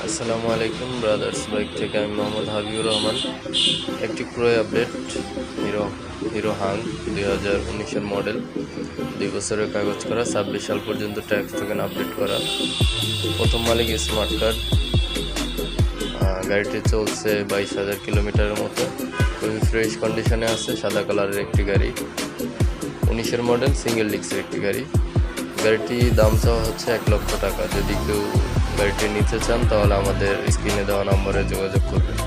আসসালামু আলাইকুম brothers bike থেকে আমি মোহাম্মদ হাবিবুর রহমান। একটি ক্রয় update. Hero hero Hang 2019-এর model, 2 বছরের কাগজ করা, 26 সাল পর্যন্ত ট্যাক্স টোকেন আপডেট করা। প্রথম মালিক স্মার্ট কার্ড। গাড়িটি চলছে 22,000 কিলোমিটারের মতো। খুবই ফ্রেশ কন্ডিশনে আছে। সাদা কালারের একটি গাড়ি, 19-এর মডেল, সিঙ্গেল ডিস্কের একটি গাড়ি। গাড়িটি দাম চাওয়া হচ্ছে 1 লক্ষ টাকা। যদি কেউ গাড়িটি নিতে চান তাহলে আমাদের স্ক্রিনে দেওয়া নম্বরে যোগাযোগ করবেন।